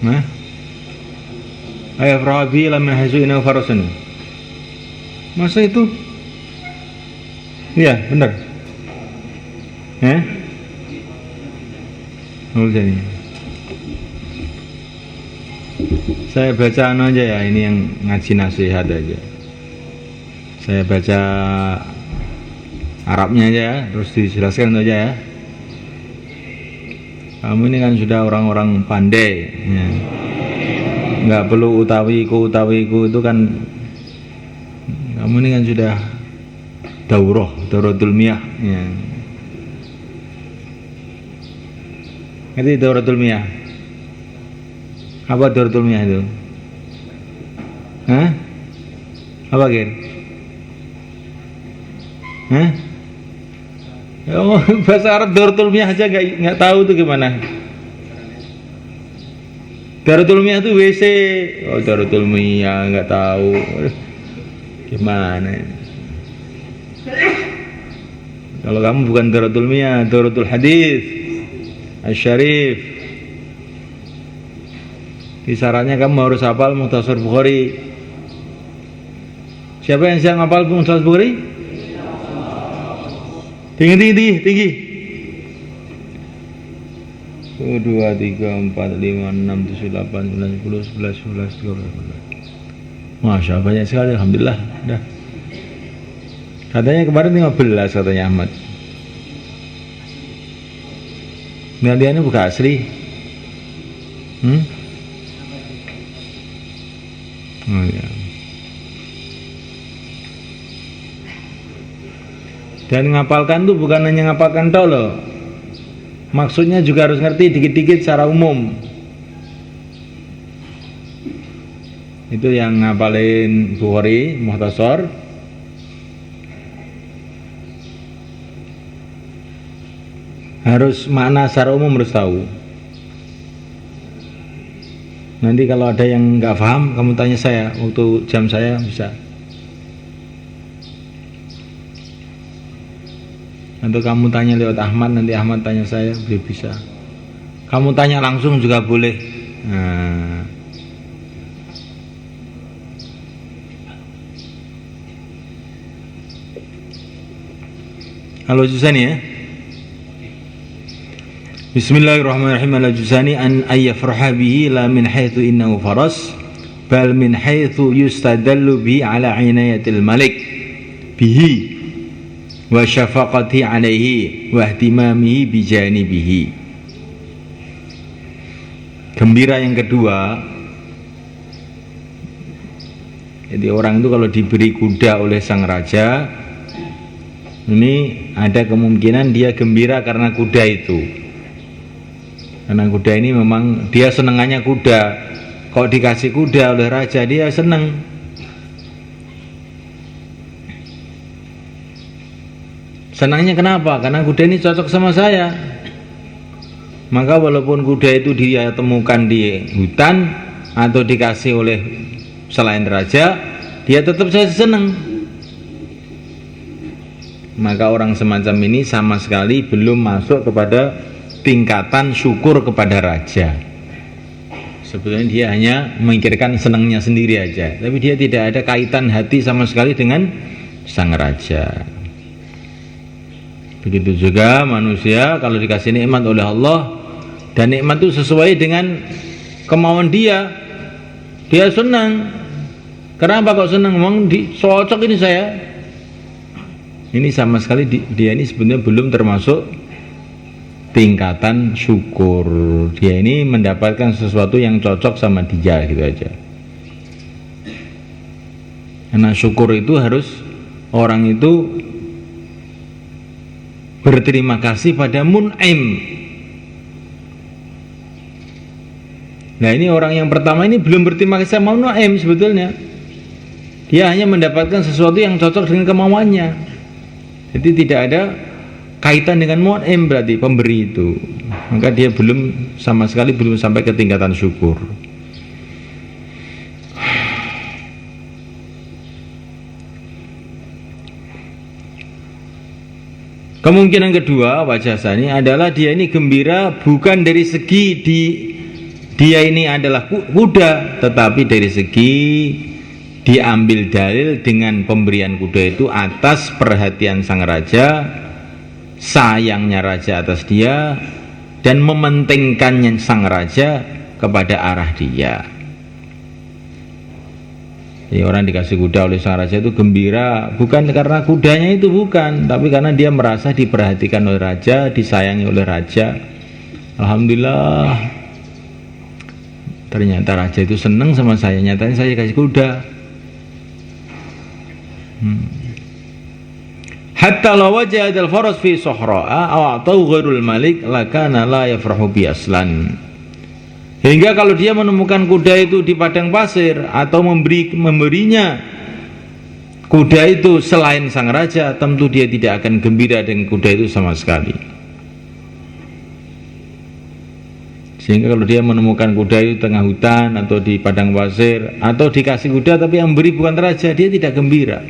Nah, ayat Rabi lamin hazu ina farasan. Masa itu? Iya, benar. Jadi saya baca aja ya, ini yang ngaji nasihat aja. Saya baca Arabnya aja ya, terus dijelaskan aja ya. Kamu ini kan sudah orang-orang pandai ya. Nggak perlu utawiku itu kan. Kamu ini kan sudah dauratul miyah ya. Ngerti dauratul miyah? Apa dauratul miyah itu? Apa Gir? Oh, bahasa Arab dauratul miyah aja nggak tahu tuh gimana. Dauratul miyah itu WC. Oh, dauratul miyah nggak tahu. Gimana? Kalau kamu bukan dauratul miyah, dauratul hadis. Asy-Syarif. Kisarannya kamu harus hafal Mukhtasar Bukhari. Siapa yang siap hafal Mukhtasar Bukhari? Tinggi. 1, 2, 3, 4, 5, 6, 7, 8, 9, 10, 11, 12, 13. Masya Allah, banyak sekali, alhamdulillah. Dah. Katanya kemarin 15 katanya Ahmad. Nah, dia ini bukan asli. Oh ya. Dan ngapalkan tuh bukan hanya ngapalkan tok loh. Maksudnya juga harus ngerti dikit-dikit secara umum. Itu yang ngapalin Bukhari, Mukhtasar. Harus makna secara umum harus tahu. Nanti kalau ada yang nggak paham, kamu tanya saya waktu jam saya bisa. Atau kamu tanya lewat Ahmad, nanti Ahmad tanya saya bisa. Kamu tanya langsung juga boleh. Nah. Halo Jusani ya. Bismillahirrahmanirrahim. Al-Juzani an ayyafraha bihi la min haitsu innahu faras bal min haitsu yustadallu bi ala inayatil malik bihi wa syafaqati alaihi wa ihtimamihi bi janibihi. Gembira yang kedua, jadi orang itu kalau diberi kuda oleh sang raja, ini ada kemungkinan dia gembira karena kuda itu. Karena kuda ini memang dia senengannya kuda. Kalau dikasih kuda oleh raja dia seneng. Senangnya kenapa? Karena kuda ini cocok sama saya. Maka walaupun kuda itu dia temukan di hutan atau dikasih oleh selain raja, dia tetap saya seneng. Maka orang semacam ini sama sekali belum masuk kepada tingkatan syukur kepada raja. Sebetulnya dia hanya memikirkan senangnya sendiri aja, tapi dia tidak ada kaitan hati sama sekali dengan sang raja. Begitu juga manusia kalau dikasih nikmat oleh Allah dan nikmat itu sesuai dengan kemauan dia senang. Kenapa kok senang? Memang cocok ini saya. Ini sama sekali dia ini sebenarnya belum termasuk tingkatan syukur. Dia ini mendapatkan sesuatu yang cocok sama dia gitu aja. Karena syukur itu harus orang itu berterima kasih pada mun'im. Nah ini orang yang pertama ini belum berterima kasih sama mun'im sebetulnya. Dia hanya mendapatkan sesuatu yang cocok dengan kemauannya. Jadi tidak ada kaitan dengan mun'im, berarti pemberi itu. Maka dia belum sama sekali belum sampai ke tingkatan syukur. Kemungkinan kedua wajah sani adalah dia ini gembira bukan dari segi dia ini adalah kuda, tetapi dari segi diambil dalil dengan pemberian kuda itu atas perhatian sang raja, sayangnya raja atas dia, dan mementingkannya sang raja kepada arah dia. Jadi orang dikasih kuda oleh sang raja itu gembira, bukan karena kudanya itu, bukan, tapi karena dia merasa diperhatikan oleh raja, disayangi oleh raja. Alhamdulillah, ternyata raja itu senang sama saya, nyatanya saya kasih kuda. Hatta law wajada al-faras fi sahra'a aw atau ghairul malik lakana la yafrahu bi aslan. Hingga kalau dia menemukan kuda itu di padang pasir atau memberinya kuda itu selain sang raja, tentu dia tidak akan gembira dengan kuda itu sama sekali. Sehingga kalau dia menemukan kuda itu tengah hutan atau di padang pasir atau dikasih kuda tapi yang beri bukan raja, dia tidak gembira.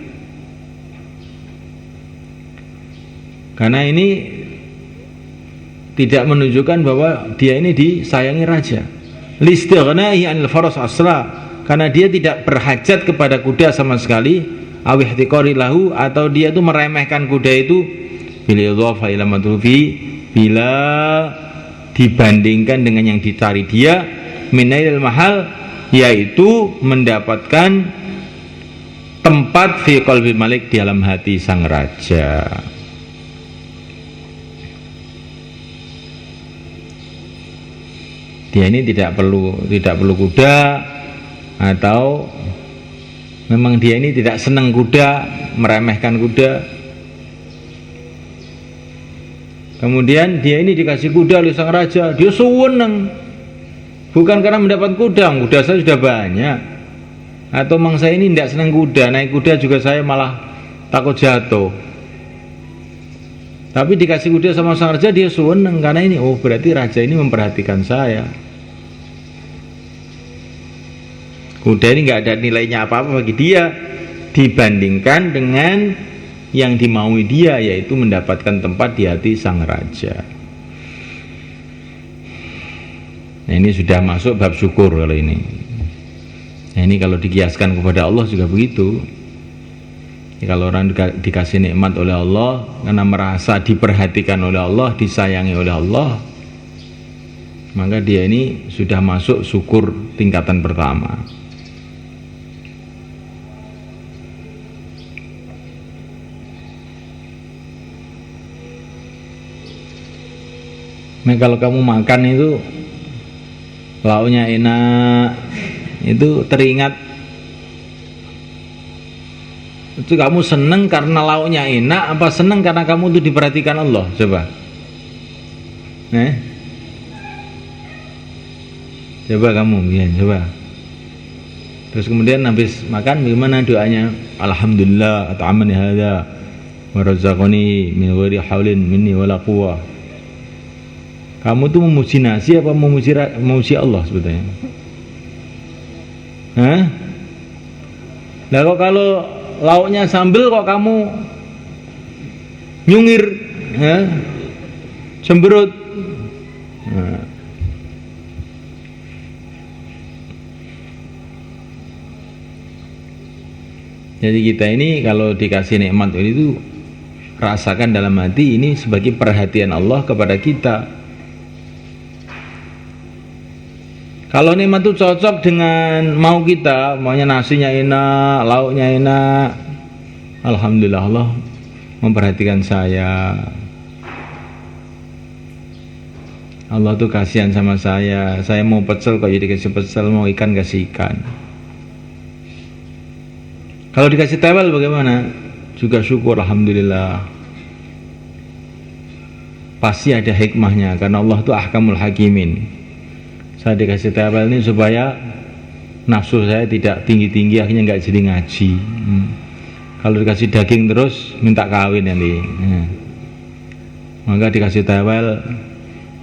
Karena ini tidak menunjukkan bahwa dia ini disayangi raja. Listighnahi 'anil faras asra, karena dia tidak berhajat kepada kuda sama sekali, aw ihtiqari lahu, atau dia itu meremehkan kuda itu bil idhafa ila matrufi, bila dibandingkan dengan yang dicari dia, minail mahal, yaitu mendapatkan tempat fi qalbi malik, di dalam hati sang raja. Dia ini tidak perlu kuda, atau memang dia ini tidak senang kuda, meremehkan kuda. Kemudian dia ini dikasih kuda oleh sang raja, dia senang, bukan karena mendapat kuda saya sudah banyak, atau memang saya ini tidak senang kuda, naik kuda juga saya malah takut jatuh. Tapi dikasih kuda sama sang raja, dia senang karena ini, oh berarti raja ini memperhatikan saya. Kuda ini nggak ada nilainya apa-apa bagi dia dibandingkan dengan yang dimaui dia, yaitu mendapatkan tempat di hati sang raja. Nah, ini sudah masuk bab syukur kalau ini. Nah, ini kalau dikiaskan kepada Allah juga begitu. Kalau orang dikasih nikmat oleh Allah karena merasa diperhatikan oleh Allah, disayangi oleh Allah, maka dia ini sudah masuk syukur tingkatan pertama. Nah, kalau kamu makan itu lauknya enak, itu teringat, itu kamu seneng karena lauknya enak apa seneng karena kamu itu diperhatikan Allah? Coba coba kamu ya, coba. Terus kemudian habis makan bagaimana doanya? Alhamdulillah at'amani hadza wa razaqani min ghairi haulin minni wala quwwah. Kamu tuh memuji nasi apa memuji Allah sebetulnya? Nah, kok kalau lauknya sambel kok kamu nyungir, cemberut. Nah. Jadi kita ini kalau dikasih nikmat itu rasakan dalam hati ini sebagai perhatian Allah kepada kita. Kalau nikmat itu cocok dengan mau kita, maunya nasinya enak, lauknya enak, alhamdulillah Allah memperhatikan saya. Allah tuh kasihan sama saya mau pecel kok jadi kasih pecel, mau ikan kasih ikan. Kalau dikasih tewel bagaimana? Juga syukur, alhamdulillah. Pasti ada hikmahnya, karena Allah tuh ahkamul hakimin. Saya dikasih tewel ini supaya nafsu saya tidak tinggi-tinggi, akhirnya nggak jadi ngaji. Kalau dikasih daging terus minta kawin nanti. Maka dikasih tewel,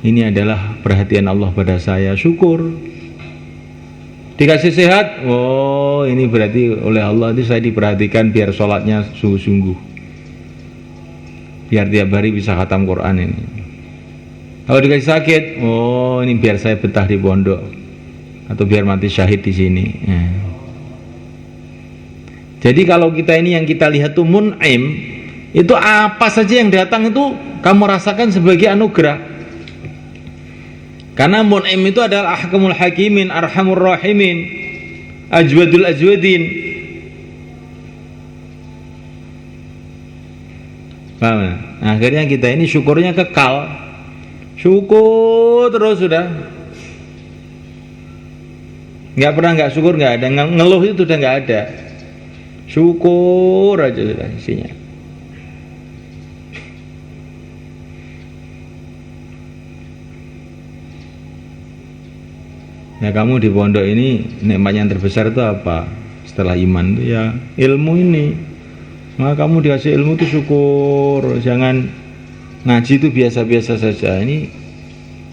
ini adalah perhatian Allah pada saya, syukur. Dikasih sehat, oh ini berarti oleh Allah ini saya diperhatikan biar sholatnya sungguh-sungguh, biar tiap hari bisa khatam Quran ini. Kalau dikasih sakit, oh ini biar saya betah di pondok, atau biar mati syahid di sini. Ya. Jadi kalau kita ini yang kita lihat tuh mun'im, itu apa saja yang datang itu kamu rasakan sebagai anugerah. Karena mun'im itu adalah ahkamul hakimin, arhamur rahimin, ajwadul ajwadin. Paham? Nah, akhirnya kita ini syukurnya kekal. Syukur terus sudah. Nggak pernah nggak syukur, nggak ada. Ngeluh itu sudah nggak ada. Syukur aja sudah isinya. Nah, kamu di pondok ini nikmat yang terbesar itu apa? Setelah iman itu ya ilmu ini. Maka kamu dikasih ilmu itu syukur. Jangan ngaji itu biasa-biasa saja. Ini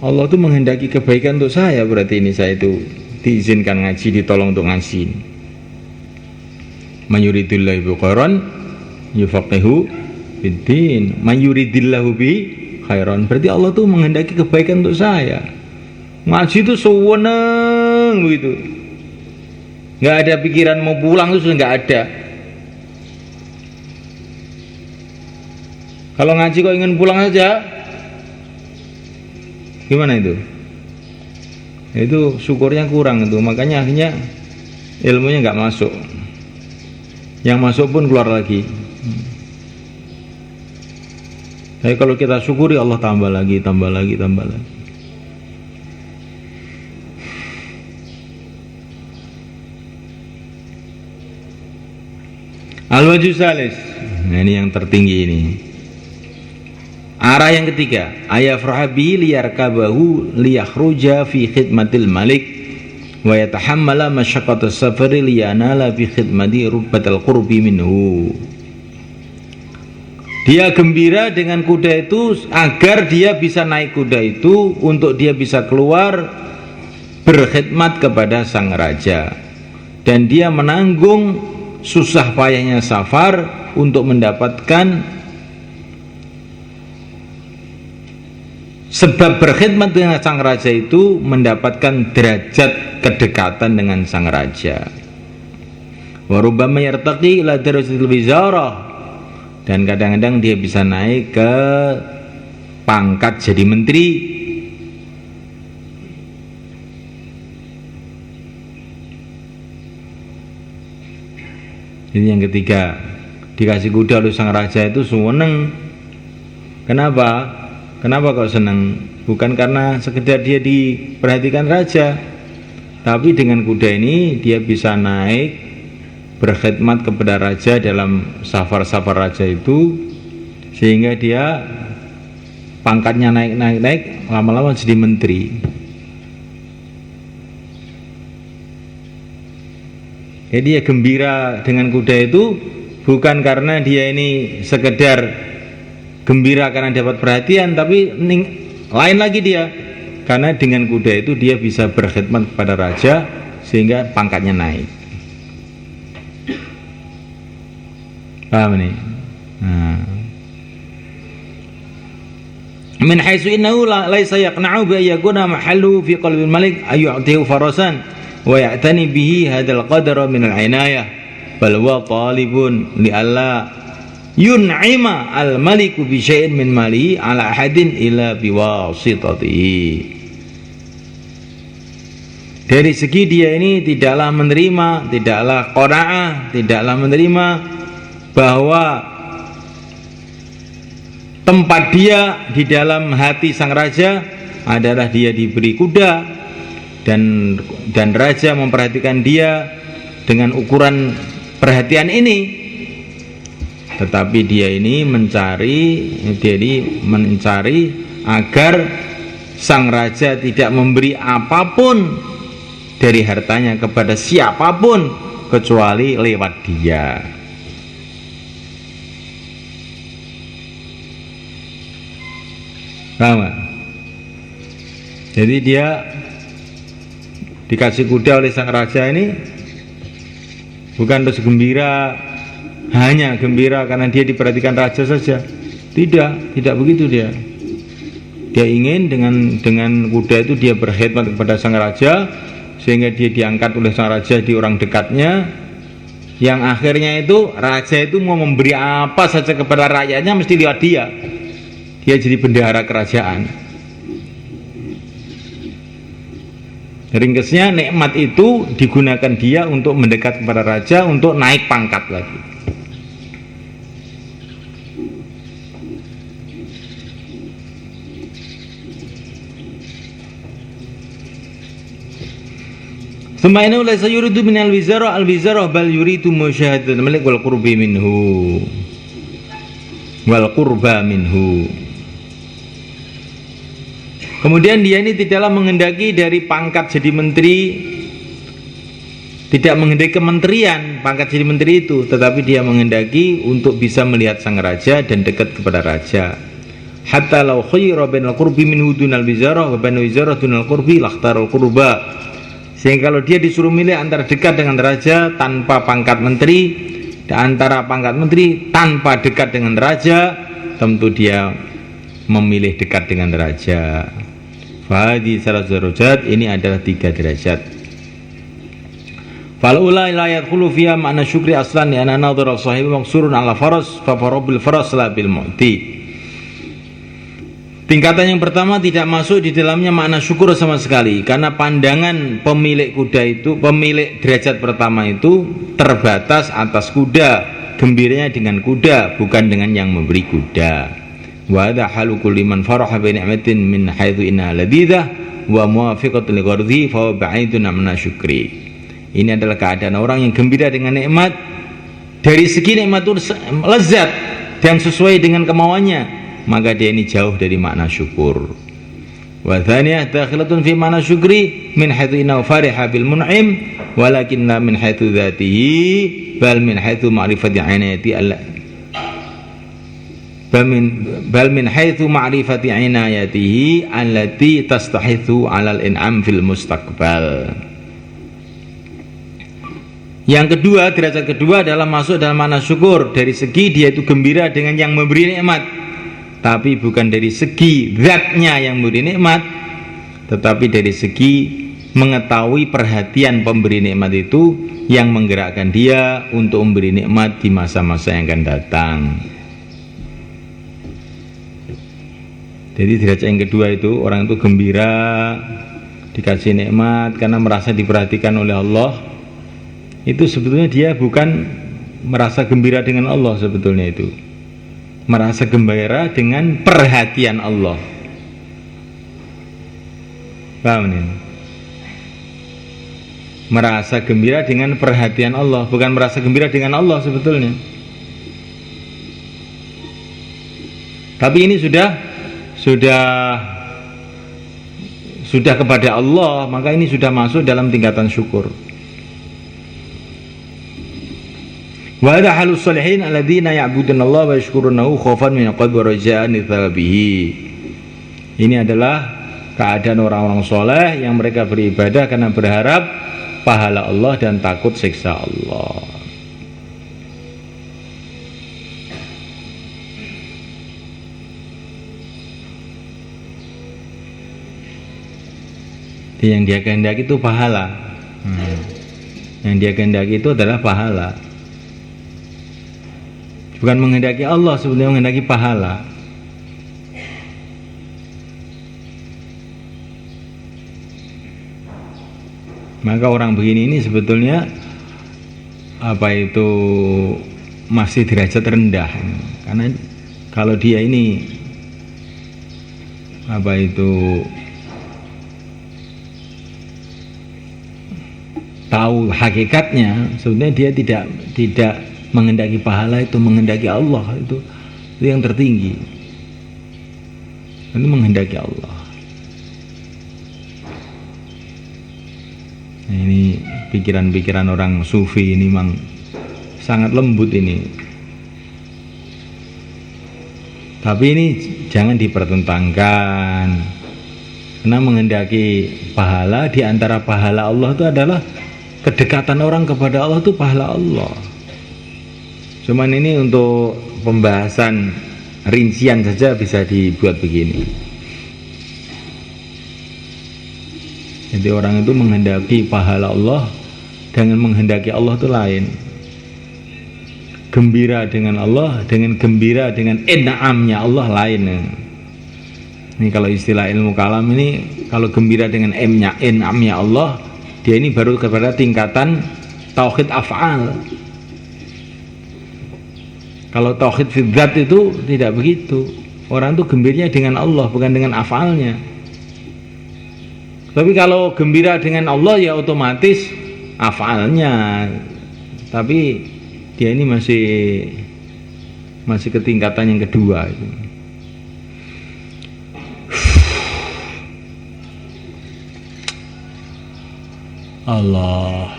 Allah tuh menghendaki kebaikan untuk saya, berarti ini saya itu diizinkan ngaji, ditolong untuk ngaji. Mayuridillahu bi khairan yufaqihu fiddin. Mayuridillahu bi khairan, berarti Allah tuh menghendaki kebaikan untuk saya. Ngaji itu sewenang begitu. Enggak ada pikiran mau pulang itu sudah enggak ada. Kalau ngaji kok ingin pulang saja, gimana itu? Itu syukurnya kurang itu, makanya akhirnya ilmunya nggak masuk. Yang masuk pun keluar lagi. Tapi kalau kita syukuri, Allah tambah lagi, tambah lagi, tambah lagi. Al-wajhu salis. Nah, ini yang tertinggi ini. Arah yang ketiga, ayafraha bi liyarkabahu liyakhruja fi khidmatil malik wa yatahammala masyaqqatas safari liyanala fi khidmati rubbatal qurbi minhu. Dia gembira dengan kuda itu agar dia bisa naik kuda itu untuk dia bisa keluar berkhidmat kepada sang raja, dan dia menanggung susah payahnya safar untuk mendapatkan sebab berkhidmat dengan sang raja itu mendapatkan derajat kedekatan dengan sang raja. Wa rubbama yartaqi ila darajatil wizarah, dan kadang-kadang dia bisa naik ke pangkat jadi menteri. Ini yang ketiga, dikasih kuda oleh sang raja itu seneng. Kenapa? Kenapa kok senang? Bukan karena sekedar dia diperhatikan raja, tapi dengan kuda ini dia bisa naik berkhidmat kepada raja dalam safar-safar raja itu, sehingga dia pangkatnya naik, lama-lama jadi menteri. Jadi dia gembira dengan kuda itu bukan karena dia ini sekedar gembira karena dapat perhatian, tapi lain lagi dia, karena dengan kuda itu dia bisa berkhidmat kepada raja sehingga pangkatnya naik. Paham nih? Nah. Min haitsu innahu laisa yaqna'u bi yakuna mahallu fi qalbil malik ayu'tihi farasan wa ya'tani bihi hadzal qadra min al-'inayah bal huwa talibun li alla yun'ima al-maliku bi syai'in min mali ala ahadin ila biwasitatihi. Dari segi dia ini tidaklah menerima, tidaklah qanaah, tidaklah menerima bahwa tempat dia di dalam hati sang raja adalah dia diberi kuda, dan raja memperhatikan dia dengan ukuran perhatian ini. Tetapi dia ini mencari agar sang raja tidak memberi apapun dari hartanya kepada siapapun kecuali lewat dia. Paham? Jadi dia dikasih kuda oleh sang raja ini bukan terus gembira, hanya gembira karena dia diperhatikan raja saja. Tidak begitu dia. Dia ingin dengan kuda itu dia berkhidmat kepada sang raja, sehingga dia diangkat oleh sang raja di orang dekatnya, yang akhirnya itu raja itu mau memberi apa saja kepada rakyatnya mesti lewat dia jadi bendahara kerajaan. Ringkasnya nikmat itu digunakan dia untuk mendekat kepada raja, untuk naik pangkat lagi. Suma inna laysa yuridu minal wizara al-wizara bal yuridu musyahadatul malik wal qurbi minhu wal qurba minhu. Kemudian dia ini tidaklah menghendaki dari pangkat jadi menteri, tidak menghendaki kementerian pangkat jadi menteri itu, tetapi dia menghendaki untuk bisa melihat sang raja dan dekat kepada raja. Hatta law khayra bainal qurbi minhu dunal wizara wa bainal wizara dunal qurbi lakhtarul qurba. Sehingga kalau dia disuruh milih antara dekat dengan raja tanpa pangkat menteri dan antara pangkat menteri tanpa dekat dengan raja, tentu dia memilih dekat dengan raja. Fahadi salat darajat, ini adalah 3 derajat. Fal ula la yadkhulu fiha ma'na syukri aslan li anna nadhara sahibi maqsurun ala faras fa farabil faras la bil mu'ti. Tingkatan yang pertama tidak masuk di dalamnya makna syukur sama sekali, karena pandangan pemilik kuda itu, pemilik derajat pertama itu terbatas atas kuda, gembiranya dengan kuda, bukan dengan yang memberi kuda. Wa hadha halu kulli man faraha bi ni'matin min haitsu inna ladidah wa muwafiqatun li ghardhi fa ba'idun min syukri. Ini adalah keadaan orang yang gembira dengan nikmat, dari segi nikmat itu lezat dan sesuai dengan kemauannya, maka dia ini jauh dari makna syukur. Wa thaniyah dakhilatun fi makna syukri min haitsu inna fariha bil mun'im walakinna min haitsu dzatihi bal min haitsu ma'rifati 'inayati Allah bal min haitsu ma'rifati 'inayatihi allati tastahithu 'alal in'am fil mustaqbal. Yang kedua, derajat kedua adalah masuk dalam makna syukur dari segi dia itu gembira dengan yang memberi nikmat, tapi bukan dari segi zatnya yang memberi nikmat, tetapi dari segi mengetahui perhatian pemberi nikmat itu yang menggerakkan dia untuk memberi nikmat di masa-masa yang akan datang. Jadi derajat yang kedua itu orang itu gembira dikasih nikmat karena merasa diperhatikan oleh Allah. Itu sebetulnya dia bukan merasa gembira dengan Allah, sebetulnya itu merasa gembira dengan perhatian Allah. Paham nih? Merasa gembira dengan perhatian Allah, bukan merasa gembira dengan Allah sebetulnya. Tapi ini sudah kepada Allah, maka ini sudah masuk dalam tingkatan syukur. Wa hadha halus salihin alladzina ya'buduna Allah wa yashkurunahu khaufan min aqab wa raja'an lithawabihi. Ini adalah keadaan orang-orang soleh yang mereka beribadah karena berharap pahala Allah dan takut siksa Allah. Yang dia kehendaki itu pahala. Yang dia kehendaki itu adalah pahala. Bukan menghendaki Allah, sebenarnya menghendaki pahala. Maka orang begini ini sebetulnya masih derajat rendah. Karena kalau dia ini tahu hakikatnya, sebenarnya dia tidak menghendaki pahala, itu menghendaki Allah, itu yang tertinggi. Itu menghendaki Allah. Nah, ini pikiran-pikiran orang sufi ini memang sangat lembut ini. Tapi ini jangan dipertentangkan. Karena menghendaki pahala, di antara pahala Allah itu adalah kedekatan orang kepada Allah, itu pahala Allah. Cuman ini untuk pembahasan rincian saja bisa dibuat begini. Jadi orang itu menghendaki pahala Allah dengan menghendaki Allah itu lain. Gembira dengan Allah dengan gembira dengan en'amnya Allah lain. Ini kalau istilah ilmu kalam ini, kalau gembira dengan en'amnya Allah, dia ini baru kepada tingkatan tauhid af'al. Kalau tauhid fi dzat itu tidak begitu. Orang itu gembiranya dengan Allah, bukan dengan af'alnya. Tapi kalau gembira dengan Allah ya otomatis af'alnya. Tapi dia ini masih ke tingkatan yang kedua itu. Allah.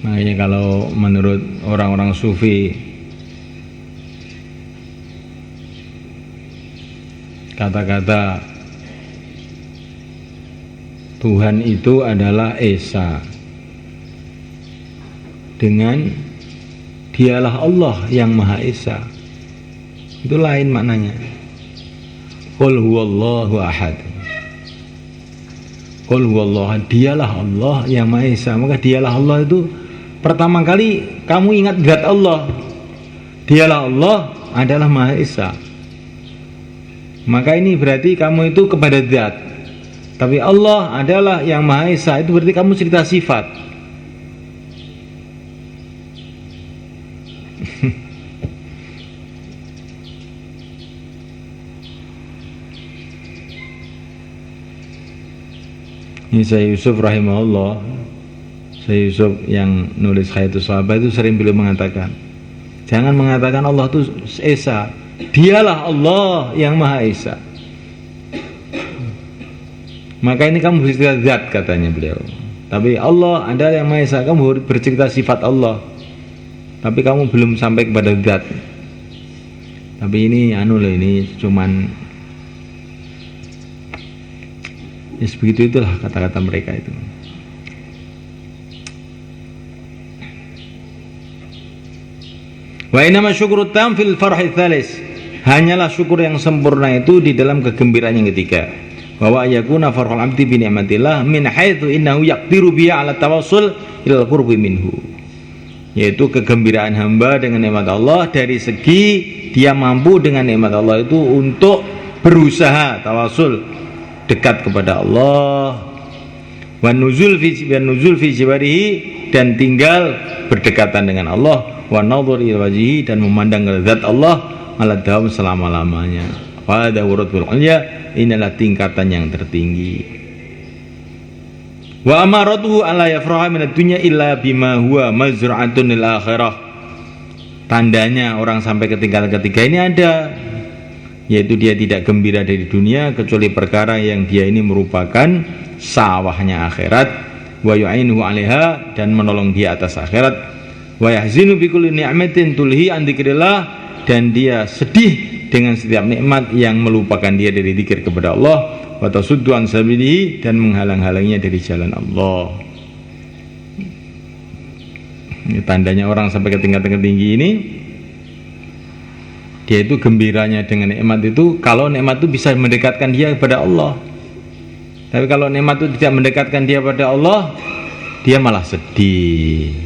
Makanya kalau menurut orang-orang sufi, kata-kata Tuhan itu adalah Esa, dengan dialah Allah yang Maha Esa, itu lain maknanya. Qul huwallahu ahad, Qul huwallahu ahad, dialah Allah yang Maha Esa. Maka dialah Allah itu pertama kali kamu ingat zat Allah, dialah Allah adalah Maha Esa. Maka ini berarti kamu itu kepada zat, tapi Allah adalah yang Maha Esa, itu berarti kamu cerita sifat. Ini Syekh Yusuf rahimahullah, Syekh Yusuf yang nulis Hayatus Sahabat itu sering beliau mengatakan, jangan mengatakan Allah itu Esa, dialah Allah yang Maha Esa. Maka ini kamu bercerita zat, katanya beliau. Tapi Allah adalah yang Maha Esa, kamu bercerita sifat Allah, tapi kamu belum sampai kepada zat. Tapi ini ini cuman ya begitu, itulah kata-kata mereka itu. Wa inama syukur tam fil farhi tsalis, hanyalah syukur yang sempurna itu di dalam kegembiraan yang ketiga. Bahwa yakuna farhul abdi bi ni'matillah min haitsu innahu yaqdiru biha ala tawassul ila qurbi minhu, yaitu kegembiraan hamba dengan nikmat Allah dari segi dia mampu dengan nikmat Allah itu untuk berusaha tawasul, dekat kepada Allah. Wan nuzul fi jibarihi, dan tinggal berdekatan dengan Allah. Wan nadhur ila wajhihi, dan memandang ke zat Allah ala dawam selama-lamanya. Wa hadha wuratul ulya, inilah tingkatan yang tertinggi. Wa amaratuhu alla yafraha min ad-dunya illa bima huwa mazra'atun lil akhirah. Tandanya orang sampai ke tingkatan ketiga ini ada, yaitu dia tidak gembira dari dunia kecuali perkara yang dia ini merupakan sawahnya akhirat. Wa yu'inuhu 'alaiha, dan menolong dia atas akhirat. Wa yahzinu bi kulli ni'matin tulhi an dzikrillah, dan dia sedih dengan setiap nikmat yang melupakan dia dari zikir kepada Allah. Wa tasuddu an sabilihi, dan menghalang-halanginya dari jalan Allah. Ini tandanya orang sampai ke tingkatan tertinggi ini, dia itu gembiranya dengan nikmat itu kalau nikmat itu bisa mendekatkan dia kepada Allah. Tapi kalau nikmat itu tidak mendekatkan dia kepada Allah, dia malah sedih.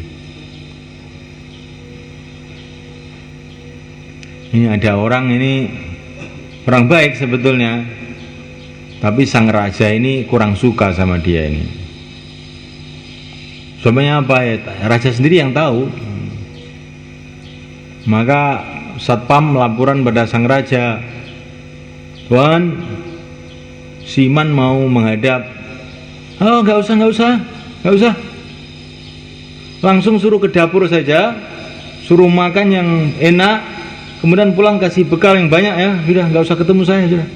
Ini ada orang ini orang baik sebetulnya, tapi sang raja ini kurang suka sama dia ini. Sebabnya apa ya? Raja sendiri yang tahu. Maka satpam laporan pada sang raja, Tuan, Siman mau menghadap. Oh, nggak usah. Langsung suruh ke dapur saja, suruh makan yang enak, kemudian pulang kasih bekal yang banyak ya. Sudah, nggak usah ketemu saya sudah.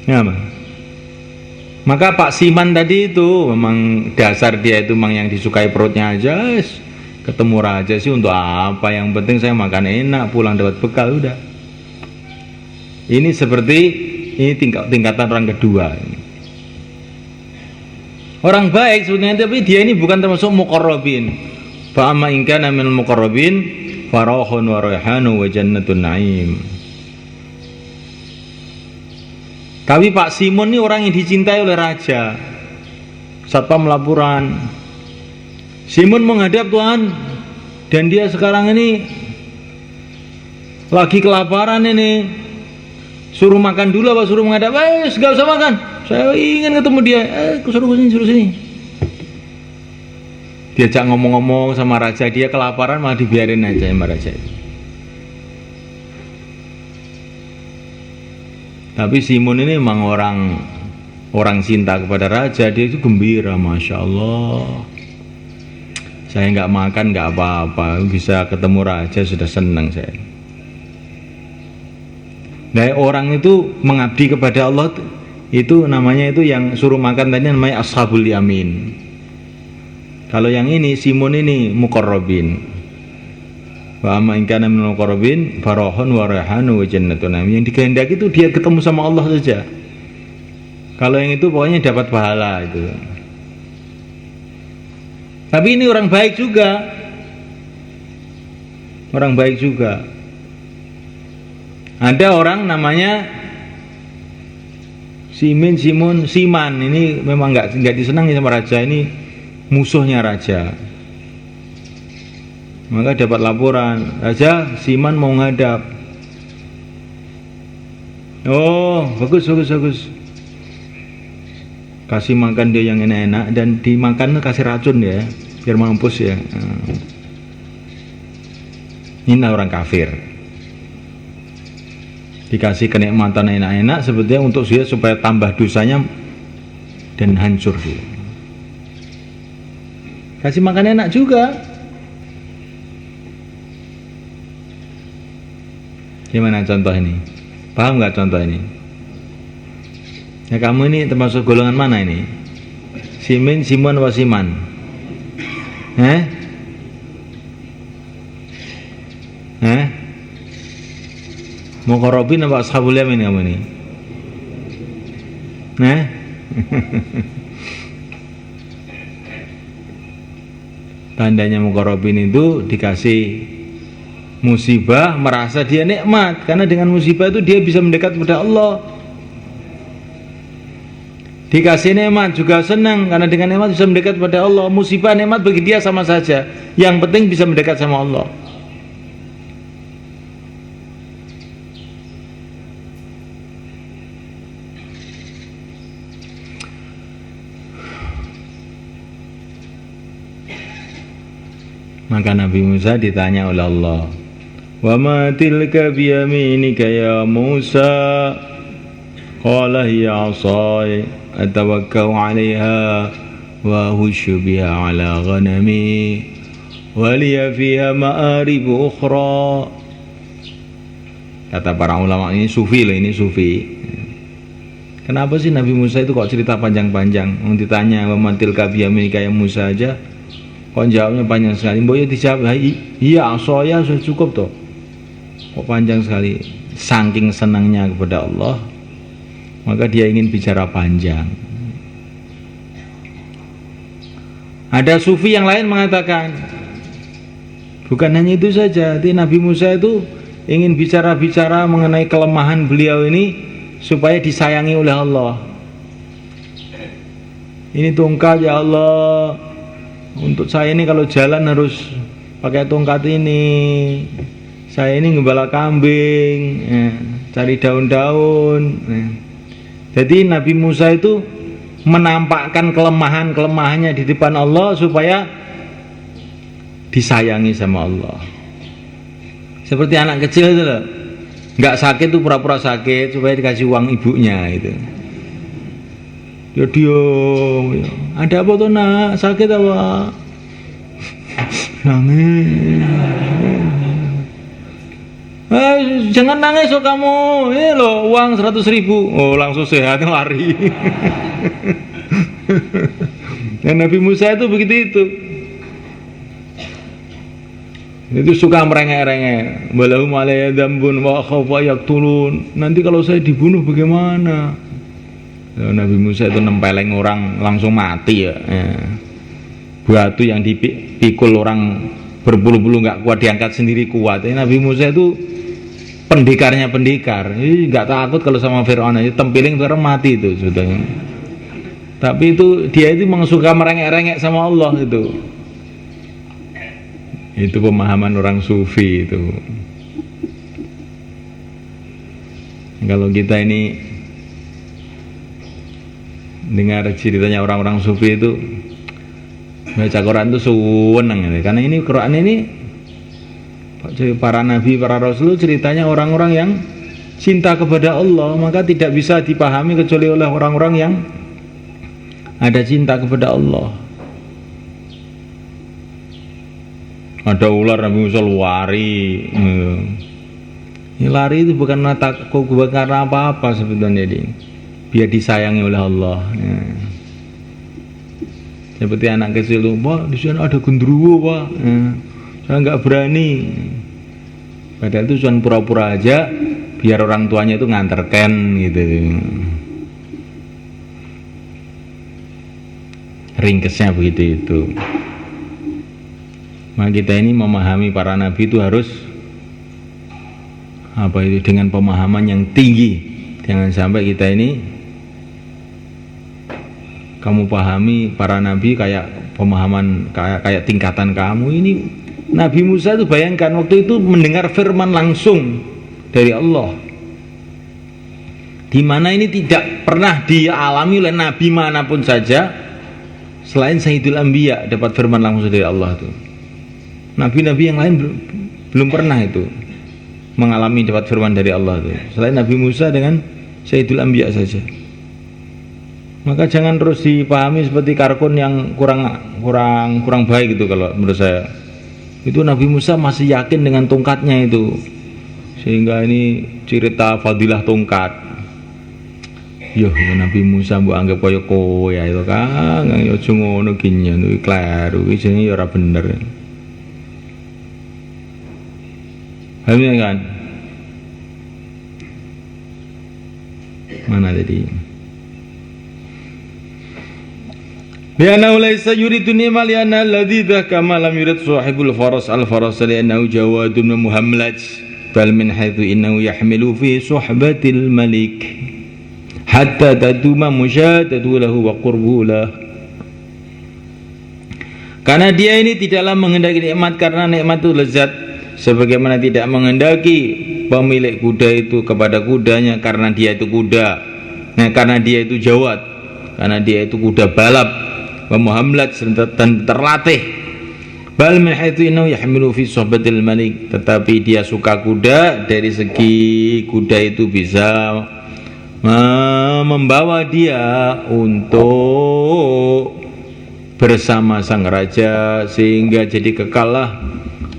Ya, maka Pak Siman tadi itu memang dasar dia itu memang yang disukai perutnya aja. Ketemu raja sih untuk apa? Yang penting saya makan enak, pulang dapat bekal, udah. Ini seperti ini tingkatan orang kedua. Orang baik sebetulnya, tapi dia ini bukan termasuk muqarrabin. Fa amma in kana minal muqarrabin farahun wa rayhanu wa jannatun na'im. Tapi Pak Simon ini orang yang dicintai oleh raja. Satpam laporan. Simon menghadap Tuhan, dan dia sekarang ini lagi kelaparan ini. Suruh makan dulu apa suruh menghadap? Gak usah makan. Saya ingin ketemu dia. Suruh sini. Diajak ngomong-ngomong sama raja, dia kelaparan malah dibiarin aja sama raja itu. Tapi Simon ini memang orang cinta kepada raja, dia itu gembira, masya Allah. Saya nggak makan nggak apa-apa, bisa ketemu raja sudah senang saya. Nah, orang itu mengabdi kepada Allah itu namanya itu yang suruh makan tadi namanya ashabul yamin. Kalau yang ini Simon ini muqarrabin. Wa amma in kana minal muqarrabin farahun wa rayhanu wa jannatun na'im. Yang dikehendaki itu dia ketemu sama Allah saja. Kalau yang itu pokoknya dapat pahala itu. Tapi ini orang baik juga. Orang baik juga. Ada orang namanya Siman. Ini memang nggak disenangi sama raja, ini musuhnya raja. Maka dapat laporan, Raja Siman mau ngadap. Oh, bagus. Kasih makan dia yang enak-enak, dan dimakan kasih racun ya, biar mampus ya. Ini orang kafir. Dikasih kenikmatan enak-enak sebetulnya untuk dia supaya tambah dosanya dan hancur dia. Kasih makan enak juga. Gimana contoh ini? Paham nggak contoh ini? Ya, kamu ini termasuk golongan mana ini? Simon atau Siman? Muqarrabin apa ashabul yamin kamu ini? Tandanya muqarrabin itu dikasih musibah merasa dia nikmat, karena dengan musibah itu dia bisa mendekat kepada Allah. Dikasih nikmat juga senang, karena dengan nikmat bisa mendekat kepada Allah. Musibah nikmat bagi dia sama saja, yang penting bisa mendekat sama Allah. Maka Nabi Musa ditanya oleh Allah, "Wa ma tilka biyaminika ya Musa?" Qala hiya 'asai atawakkau 'alaiha wa husyu biha 'ala ghanami wa liya fiha ma'arib ukhra. Kata para ulama, ini sufi loh, ini sufi. Kenapa sih Nabi Musa itu kok cerita panjang-panjang? Ditanya wa ma tilka biyaminika ya Musa aja kok jawabnya panjang sekali. Mbok ya dijawab, iya asoya sudah cukup toh. Kok panjang sekali? Saking senangnya kepada Allah, maka dia ingin bicara panjang. Ada sufi yang lain mengatakan, bukan hanya itu saja, jadi Nabi Musa itu ingin bicara-bicara mengenai kelemahan beliau ini supaya disayangi oleh Allah. Ini tongkat ya Allah, untuk saya ini kalau jalan harus pakai tongkat ini. Saya ini ngembala kambing, cari daun-daun. Jadi Nabi Musa itu menampakkan kelemahannya di depan Allah supaya disayangi sama Allah. Seperti anak kecil itu loh, nggak sakit tuh pura-pura sakit supaya dikasih uang ibunya itu. Dia, ada apa tuh nak? Sakit apa? Nangis. Jangan nangis oh kamu. Ini loh uang 100.000. Oh langsung sehat lari. Dan Nabi Musa itu begitu itu. Itu suka merengek-rengek. Walahum alayya dzambun wa khawfa yaqtulun. Nanti kalau saya dibunuh bagaimana? Nabi Musa itu nempeleng orang langsung mati ya. Batu yang dipikul orang berpuluh-puluh nggak kuat diangkat sendiri kuat. Nabi Musa itu pendekarnya pendekar. Ini nggak takut kalau sama Fir'aun aja tempiling Fir'aun mati itu sebetulnya. Tapi itu dia itu memang suka merengek-rengek sama Allah itu. Itu pemahaman orang sufi itu. Kalau kita ini dengar ceritanya orang-orang sufi itu baca Quran itu seneng gitu. Karena ini Quran ini para nabi, para rasul ceritanya orang-orang yang cinta kepada Allah, maka tidak bisa dipahami kecuali oleh orang-orang yang ada cinta kepada Allah. Ada ular Nabi Musa lari. Ini lari itu bukan karena apa-apa sebetulnya ini. Biar disayangi oleh Allah. Seperti anak kecil itu, Pak, di sana ada genderuwo, Pak. Saya nggak berani. Padahal itu cuma pura-pura aja, biar orang tuanya itu nganterkan gitu. Ringkesnya begitu itu. Maka kita ini memahami para nabi itu harus apa itu dengan pemahaman yang tinggi. Jangan sampai kita ini kamu pahami para nabi kayak pemahaman kayak tingkatan kamu ini. Nabi Musa itu bayangkan waktu itu mendengar firman langsung dari Allah, di mana ini tidak pernah dialami oleh nabi manapun saja selain Sayyidul Anbiya dapat firman langsung dari Allah itu. Nabi-nabi yang lain belum pernah itu mengalami dapat firman dari Allah itu selain Nabi Musa dengan Sayyidul Anbiya saja. Maka jangan terus dipahami seperti karkun yang kurang baik gitu kalau menurut saya. Itu Nabi Musa masih yakin dengan tongkatnya itu, sehingga ini cerita fadilah tongkat. Yo Nabi Musa mbok anggap kaya koya itu kan, yo aja ngono ki nyen kleru iki jenenge ya ora bener. Paham ya kan? Mana tadi? Liannahu laysa yuridu ni'ma lianna alladhi dhaka ma lam yurid sahibul faras al-faras liannahu jawadun muhamlaj bal min haitsu innahu yahmilu fi suhbatil malik hatta taduma musyadatu lahu wa qurbuhu lah. Karena dia ini tidaklah menghendaki nikmat karena nikmat itu lezat, sebagaimana tidak menghendaki pemilik kuda itu kepada kudanya karena dia itu kuda. Nah, karena dia itu jawad, karena dia itu kuda balap, muhamlad dan terlatih. Bal min haitsu innahu yahmilu fi suhbatil malik, tetapi dia suka kuda dari segi kuda itu bisa membawa dia untuk bersama sang raja, sehingga jadi kekallah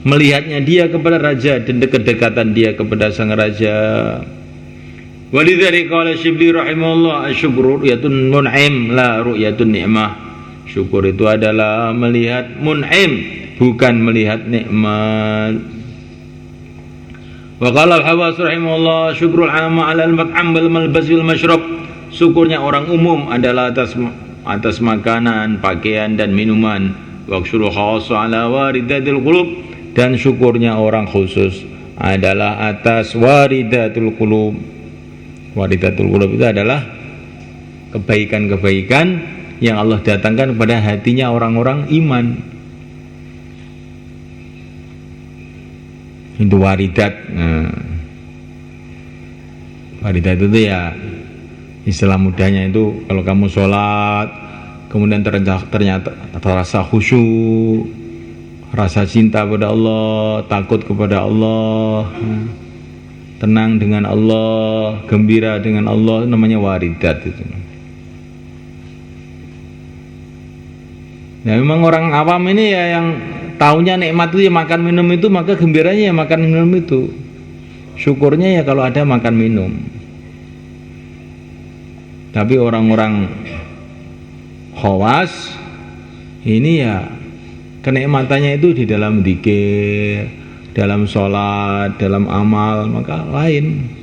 melihatnya dia kepada raja dan kedekatan dia kepada sang raja. Walidzalika qala Syibli rahimahullah asyukru ru'yatun mun'im la ru'yatun ni'mah. Syukur itu adalah melihat mun'im, bukan melihat nikmat. Wa qala al-Hawas rahimahullah syukrul 'amma 'ala al-mat'am wal malbas wal masyrab. Syukurnya orang umum adalah atas makanan, pakaian dan minuman. Wa syukrul khas 'ala waridatil qulub, dan syukurnya orang khusus adalah atas waridatul qulub. Waridatul qulub itu adalah kebaikan-kebaikan yang Allah datangkan kepada hatinya orang-orang iman. Itu waridat. Waridat itu ya istilah mudahnya itu kalau kamu sholat kemudian ternyata terasa khusyuk, rasa cinta pada Allah, takut kepada Allah, tenang dengan Allah, gembira dengan Allah, namanya waridat itu. Ya memang orang awam ini ya yang tahunya nikmat itu ya makan minum itu, maka gembiranya ya makan minum itu. Syukurnya ya kalau ada makan minum. Tapi orang-orang khawas ini ya kenikmatannya itu di dalam dzikir, dalam sholat, dalam amal, maka lain.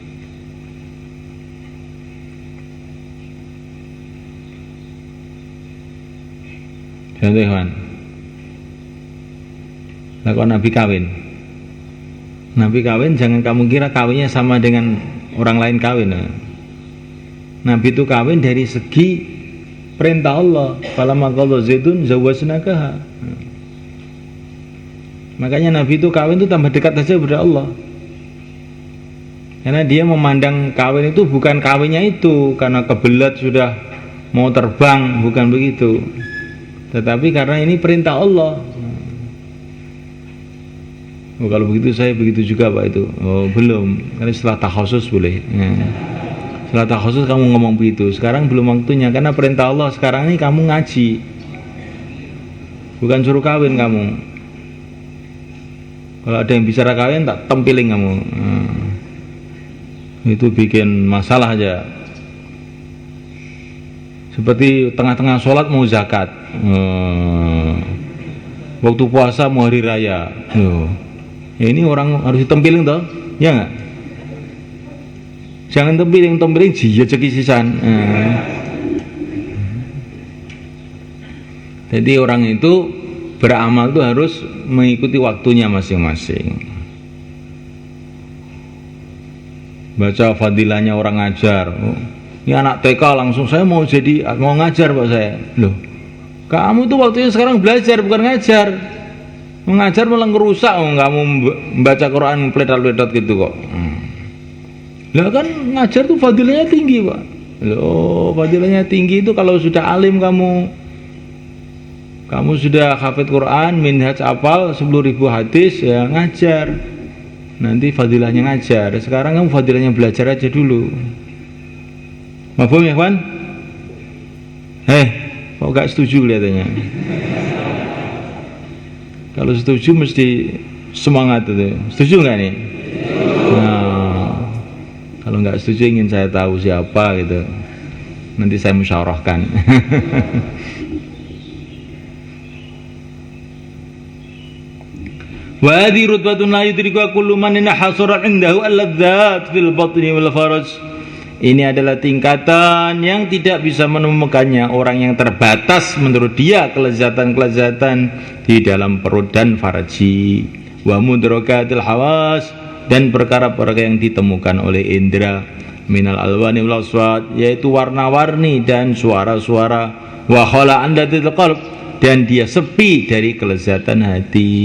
Contoh Ikhwan. Lah kok Nabi kawin? Nabi kawin jangan kamu kira kawinnya sama dengan orang lain kawin. Nabi itu kawin dari segi perintah Allah. Falamma qadha Zaidun zawwajnakaha. Makanya Nabi itu kawin itu tambah dekat saja kepada Allah. Karena dia memandang kawin itu bukan kawinnya itu karena kebelet sudah mau terbang, bukan begitu. Tetapi karena ini perintah Allah. Oh, kalau begitu saya begitu juga Pak itu. Oh belum, karena setelah takhusus boleh. Setelah takhusus kamu ngomong begitu. Sekarang belum waktunya karena perintah Allah sekarang ini kamu ngaji, bukan suruh kawin kamu. Kalau ada yang bicara kawin tak tempiling kamu. Itu bikin masalah aja. Seperti tengah-tengah sholat mau zakat, waktu puasa mau hari raya. Ya ini orang harus ditempilin toh, ya nggak? Jangan tempiling dia ceki sisan. Jadi orang itu beramal itu harus mengikuti waktunya masing-masing. Baca fadilahnya orang ngajar. Ini anak TK langsung saya mau ngajar Pak saya. Loh, kamu tuh waktunya sekarang belajar bukan ngajar. Mengajar malah ngerusak kamu membaca Quran peletot-peletot gitu kok. Lah kan ngajar tuh fadilahnya tinggi Pak. Loh, fadilahnya tinggi itu kalau sudah alim kamu sudah hafid Quran, minhaj apal 10.000 hadis ya ngajar. Nanti fadilahnya ngajar. Sekarang kamu fadilahnya belajar aja dulu. Mafhum ya kawan? Kok gak setuju kelihatannya? Kalau setuju mesti semangat itu. Setuju nggak nih? Nah, kalau nggak setuju ingin saya tahu siapa gitu. Nanti saya musyawarahkan. Wa hadhi rutbatun la yudrikuha kullu man hasara indahu al-ladzat fil batni wal faraj. Ini adalah tingkatan yang tidak bisa menemukannya orang yang terbatas menurut dia kelezatan-kelezatan di dalam perut dan faraji. Wa mudrakatil hawas, dan perkara-perkara yang ditemukan oleh indera minal alwani wal aswat, yaitu warna-warni dan suara-suara. Wa khala an datil qalb, dan dia sepi dari kelezatan hati.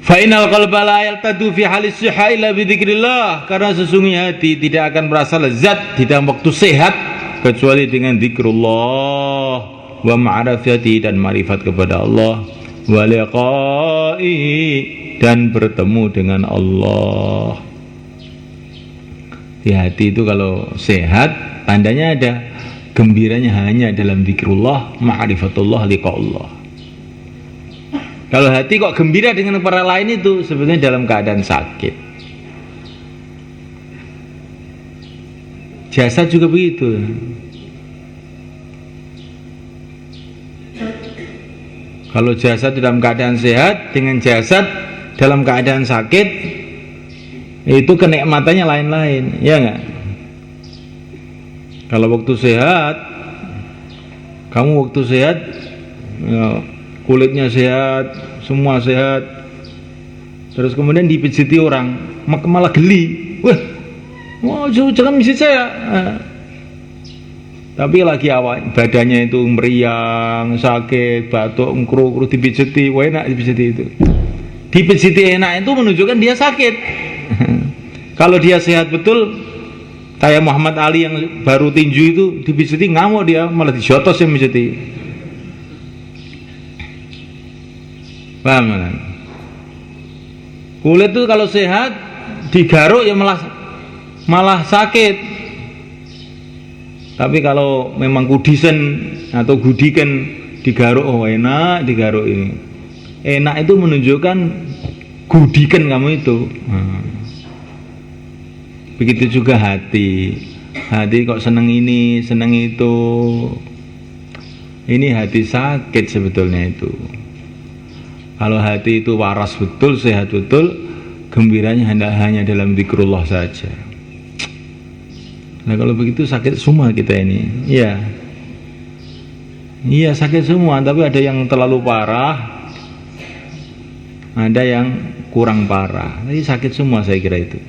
Fa'inal qalba la yaltadu fi halis sihha illa bi dzikrillah, karena sesungguhnya hati tidak akan merasa lezat di dalam waktu sehat kecuali dengan zikrullah wa ma'rifati, dan ma'rifat kepada Allah, wa liqa'i, dan bertemu dengan Allah. Di hati itu kalau sehat tandanya ada gembiranya hanya dalam zikrullah, ma'rifatullah, liqa'ullah. Kalau hati kok gembira dengan perkara lain itu sebetulnya dalam keadaan sakit. Jasad juga begitu. Kalau jasad dalam keadaan sehat dengan jasad dalam keadaan sakit, itu kenikmatannya lain-lain, ya enggak? Kalau waktu sehat, kamu waktu sehat ya, kulitnya sehat, semua sehat, terus kemudian dipijiti orang, malah geli. Wah, jangan pijit saya. Tapi lagi awal badannya itu meriang, sakit, batuk, ngkru dipijiti, wah enak dipijiti itu. Dipijiti enak itu menunjukkan dia sakit. Kalau dia sehat betul, kayak Muhammad Ali yang baru tinju itu dipijiti ngamuk dia, malah dijotos yang pijiti. Paham kan? Kulit itu kalau sehat digaruk ya malah sakit. Tapi kalau memang kudisen atau gudikan digaruk, oh enak digaruk ini. Enak itu menunjukkan gudikan kamu itu. Begitu juga hati. Hati kok seneng ini, seneng itu. Ini hati sakit sebetulnya itu. Kalau hati itu waras betul, sehat betul, gembiranya hanya dalam zikrullah saja. Nah kalau begitu sakit semua kita ini, ya. Iya sakit semua, tapi ada yang terlalu parah, ada yang kurang parah. Tapi sakit semua saya kira itu.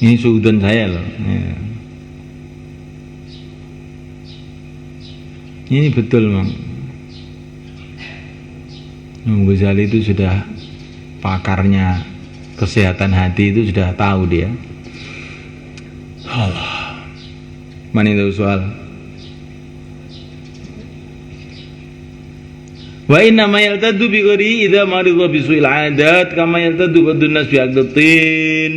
Ini suudon saya loh. Ya. Ini betul Mang. Imam Ghazali itu sudah pakarnya kesehatan hati, itu sudah tahu dia. Allah. Mana itu soal? Wa inna ma yaltaddu bi ghairi idza marida bi su'il 'adat kama yaltaddu badun nas bi aqdatin.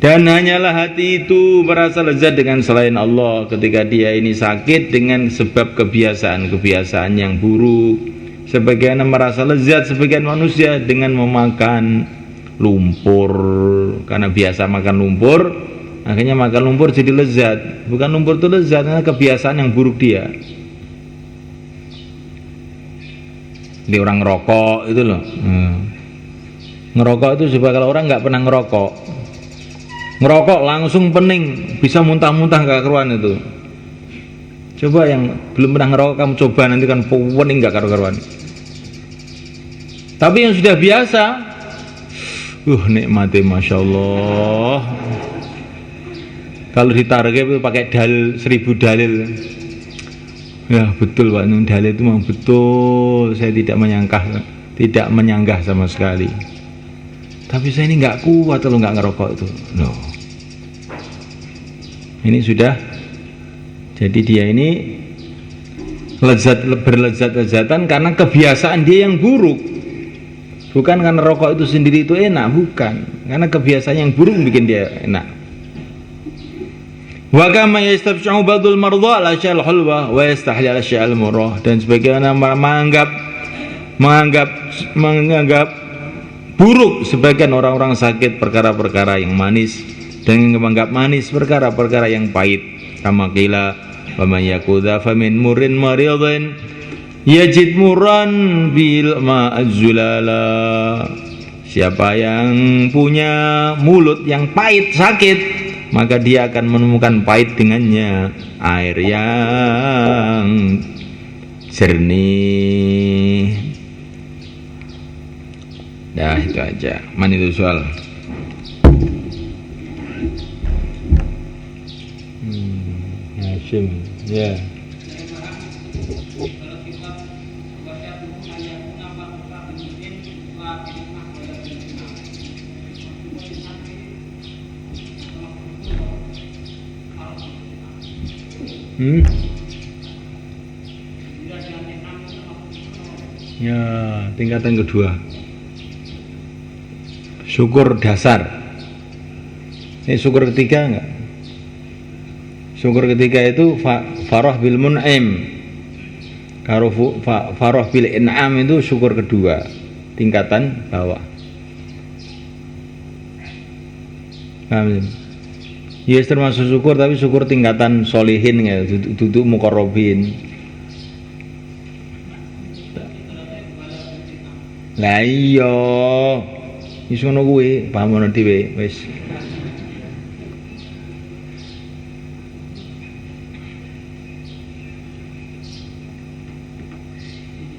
Dan hanyalah hati itu merasa lezat dengan selain Allah ketika dia ini sakit dengan sebab kebiasaan-kebiasaan yang buruk. Sebagian merasa lezat sebagian manusia dengan memakan lumpur, karena biasa makan lumpur, akhirnya makan lumpur jadi lezat. Bukan lumpur itu lezat, karena kebiasaan yang buruk dia. Di orang ngerokok itu loh. Ngerokok itu coba kalau orang nggak pernah ngerokok langsung pening, bisa muntah-muntah nggak keruan itu. Coba yang belum pernah ngerokok kamu coba, nanti kan pening nggak karu-karuan. Tapi yang sudah biasa, nikmati masya Allah. Kalau ditarget itu pakai dalil 1000 dalil. Ya betul Pak, dalil itu memang betul. Saya tidak menyanggah sama sekali. Tapi saya ini nggak kuat kalau nggak ngerokok itu. No. Ini sudah. Jadi dia ini berlezat-lezatan karena kebiasaan dia yang buruk. Bukan karena rokok itu sendiri itu enak, bukan. Karena kebiasaan yang buruk bikin dia enak. Wa kama yastabshu ba'dul mardha la syal hulwa wa yastahlil asy'al murah, dan sebagaimana menganggap buruk sebagian orang-orang sakit perkara-perkara yang manis, dan menganggap manis perkara-perkara yang pahit. Kama qila wa man yakudha famin murin maridin yajid muran bil ma'azulala. Siapa yang punya mulut yang pahit sakit, maka dia akan menemukan pahit dengannya air yang jernih. Dah itu aja. Mana itu soal? Hashim, ya. Ya, tingkatan kedua. Syukur dasar. Ini syukur ketiga enggak? Syukur ketiga itu farah bil mun'im. Kalau farah bil in'am itu syukur kedua, tingkatan bawah. Paham? Ya termasuk syukur, tapi syukur tingkatan solihin ya, duduk muqarrabin. Lah iya. Wis ngono kuwi, pamono dhewe wis.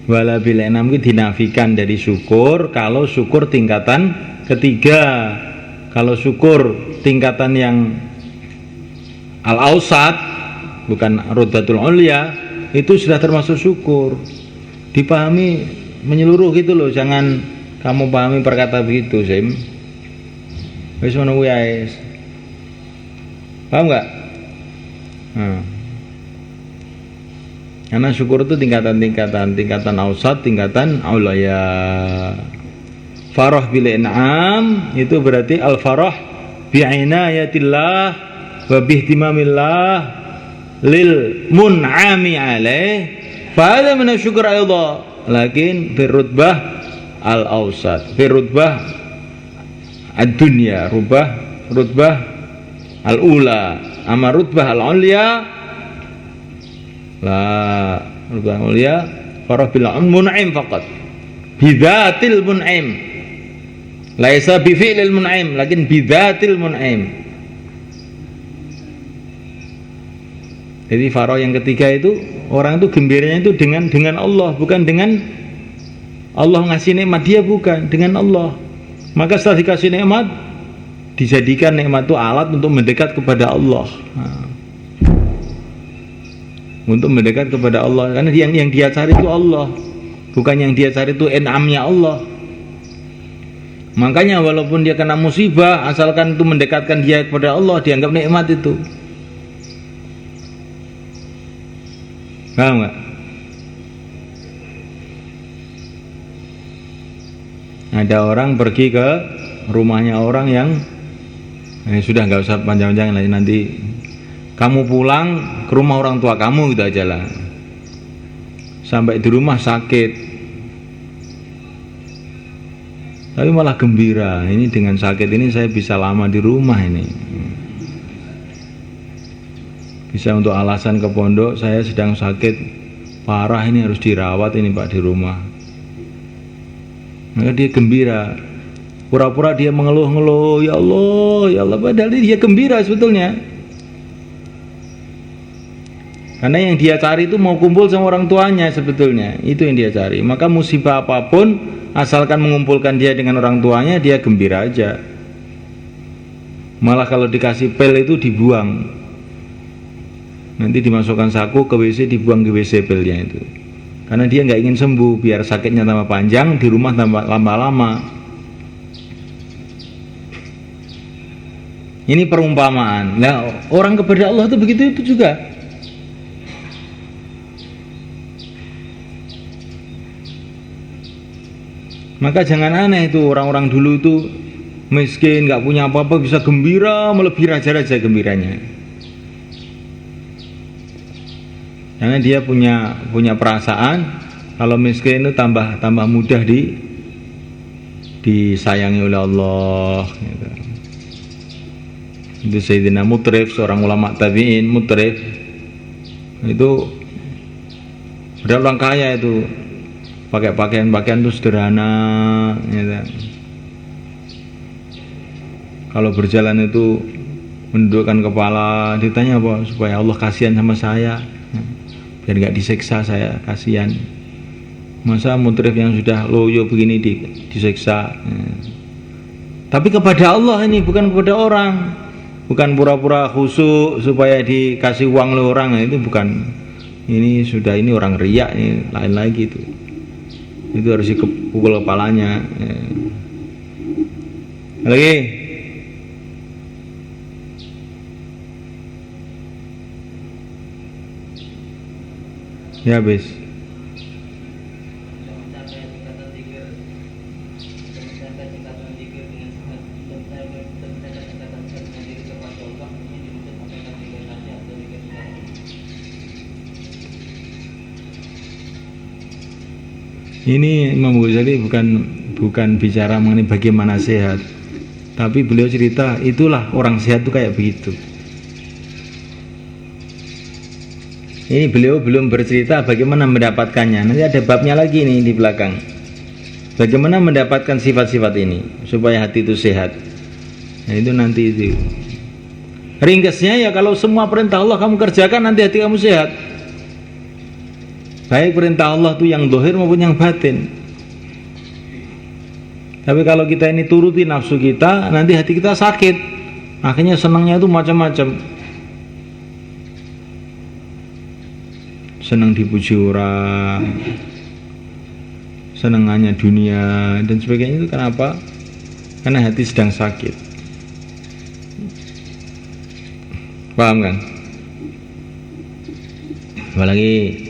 Wala bil enam itu dinafikan dari syukur kalau syukur tingkatan ketiga. Kalau syukur tingkatan yang al-ausat, bukan rodatul ulya, itu sudah termasuk syukur. Dipahami menyeluruh gitu loh, jangan kamu pahami perkata begitu, Sim. Wis ngono kuwi ae. Paham enggak? Karena syukur itu tingkatan ausat, tingkatan ulya. Farah bil in'am itu berarti al-farah bi'inayatillah wa bihtimamillah lil mun'ami alaih. Fa hadha min asy-syukr aidha, lakin fi rutbah al-awsat, fi rutbah ad-dunya, rutbah al-ula, amma rutbah al-ulya la, rutbah al-ulya farah bil mun'im faqat, bidzatil mun'im. Laisa bi fi'lil mun'im, lakin bidzatil mun'im. Jadi faro yang ketiga itu orang itu gembiranya itu dengan Allah, bukan dengan Allah ngasih nikmat, dia bukan dengan Allah. Maka setelah dikasih nikmat, dijadikan nikmat itu alat untuk mendekat kepada Allah. Untuk mendekat kepada Allah, karena yang dia cari itu Allah, bukan yang dia cari itu enamnya Allah. Makanya walaupun dia kena musibah, asalkan itu mendekatkan dia kepada Allah, dianggap nikmat itu. Paham nggak? Ada orang pergi ke rumahnya orang yang sudah nggak usah panjang-panjang lagi, nanti kamu pulang ke rumah orang tua kamu gitu aja lah. Sampai di rumah sakit, tapi malah gembira, ini dengan sakit ini saya bisa lama di rumah ini, bisa untuk alasan ke pondok, saya sedang sakit parah ini harus dirawat ini Pak di rumah. Maka dia gembira, pura-pura dia mengeluh-ngeluh, ya Allah, padahal dia gembira sebetulnya. Karena yang dia cari itu mau kumpul sama orang tuanya sebetulnya, itu yang dia cari. Maka musibah apapun, asalkan mengumpulkan dia dengan orang tuanya, dia gembira aja. Malah kalau dikasih pil itu dibuang, nanti dimasukkan saku ke WC, dibuang ke WC pilnya itu. Karena dia nggak ingin sembuh, biar sakitnya tambah panjang, di rumah tambah lama-lama. Ini perumpamaan. Nah, orang kepada Allah itu begitu itu juga. Maka jangan aneh itu orang-orang dulu itu miskin, nggak punya apa-apa bisa gembira, melebihi raja-raja gembiranya. Karena dia punya perasaan kalau miskin itu tambah mudah disayangi oleh Allah. Gitu. Itu Sayyidina Mutrif, seorang ulama tabi'in. Mutrif itu ada orang kaya itu, pakai pakaian itu sederhana, gitu. Kalau berjalan itu mendudukkan kepala, ditanya apa supaya Allah kasihan sama saya, biar nggak disiksa saya, kasihan. Masa Mutrif yang sudah loyo begini disiksa. Tapi kepada Allah ini, bukan kepada orang, bukan pura-pura khusyuk supaya dikasih uang oleh orang, itu bukan. Ini sudah, ini orang riak, ini lain lagi itu harus dipukul kepalanya. Lagi ya habis. Ini Imam Ghazali bukan bicara mengenai bagaimana sehat, tapi beliau cerita itulah orang sehat itu kayak begitu. Ini beliau belum bercerita bagaimana mendapatkannya. Nanti ada babnya lagi nih di belakang. Bagaimana mendapatkan sifat-sifat ini supaya hati itu sehat. Nah, itu nanti itu. Ringkasnya ya, kalau semua perintah Allah kamu kerjakan, nanti hati kamu sehat. Baik perintah Allah itu yang zahir maupun yang batin. Tapi kalau kita ini turuti nafsu kita, nanti hati kita sakit. Akhirnya senangnya itu macam-macam. Senang dipuji orang, senangannya dunia dan sebagainya. Itu kenapa? Karena hati sedang sakit. Paham kan? Apalagi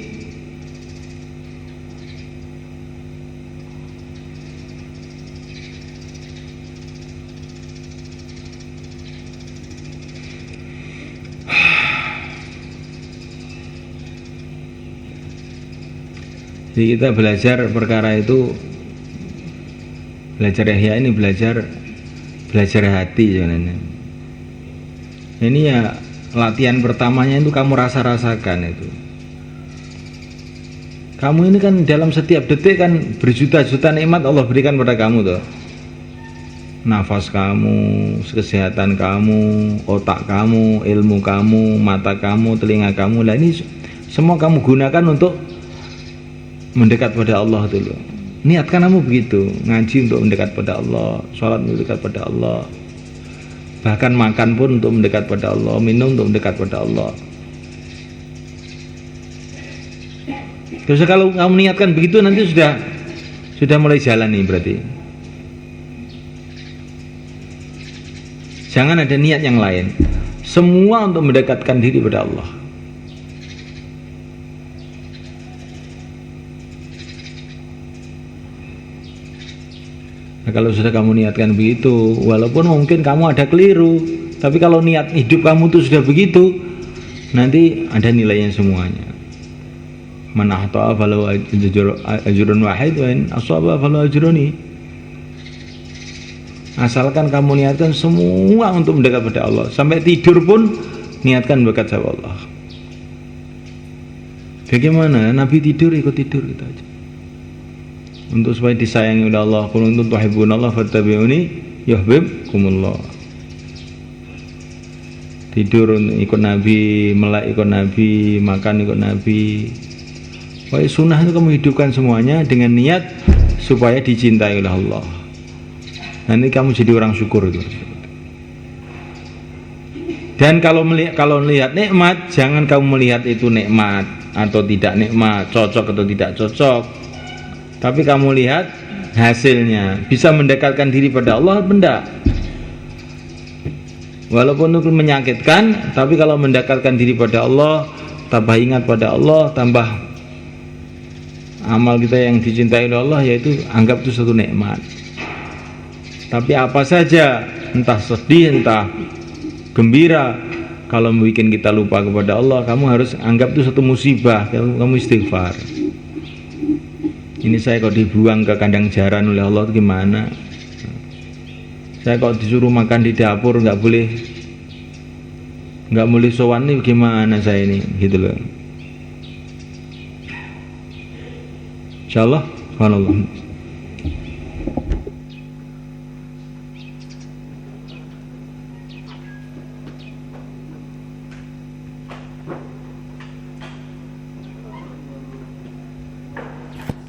jadi kita belajar perkara itu, belajar ihya ini belajar hati sebenarnya. Ini ya latihan pertamanya itu kamu rasakan itu. Kamu ini kan dalam setiap detik kan berjuta-juta nikmat Allah berikan pada kamu tuh. nafas kamu, kesehatan kamu, otak kamu, ilmu kamu, mata kamu, telinga kamu. Lah ini semua kamu gunakan untuk mendekat pada Allah dulu. Niatkan kamu begitu, ngaji untuk mendekat pada Allah, sholat untuk mendekat pada Allah, bahkan makan pun untuk mendekat pada Allah, minum untuk mendekat pada Allah. Terus kalau kamu niatkan begitu nanti sudah mulai jalan nih berarti. Jangan ada niat yang lain. Semua untuk mendekatkan diri pada Allah. Nah, kalau sudah kamu niatkan begitu, walaupun mungkin kamu ada keliru, tapi kalau niat hidup kamu tuh sudah begitu, nanti ada nilainya semuanya. Man ahta'a falahu ajrun wahid wa in asaba falahu ajruni. Asalkan kamu niatkan semua untuk mendekat pada Allah, sampai tidur pun niatkan mendekat sama Allah. Bagaimana? Nabi tidur, ikut tidur kita aja. Untuk supaya disayangi oleh Allah. Qul in kuntum tuhibbunallaha fattabi'uni yuhibbukumullah. Tidur ikut Nabi, melek ikut Nabi, makan ikut Nabi. Pokoknya sunnah itu kamu hidupkan semuanya dengan niat supaya dicintai oleh Allah. Nanti kamu jadi orang syukur itu. Dan kalau melihat nikmat, jangan kamu melihat itu nikmat atau tidak nikmat, cocok atau tidak cocok. Tapi kamu lihat hasilnya, bisa mendekatkan diri pada Allah benda. Walaupun itu menyakitkan, tapi kalau mendekatkan diri pada Allah, tambah ingat pada Allah, tambah amal kita yang dicintai oleh Allah, yaitu anggap itu satu nikmat. Tapi apa saja, entah sedih, entah gembira, kalau membuat kita lupa kepada Allah, kamu harus anggap itu satu musibah. Kamu istighfar. Ini saya kok dibuang ke kandang jaran oleh Allah, gimana? Saya kok disuruh makan di dapur, nggak boleh sowan, nih gimana saya ini, gitu loh. Insyaallah, subhanallah.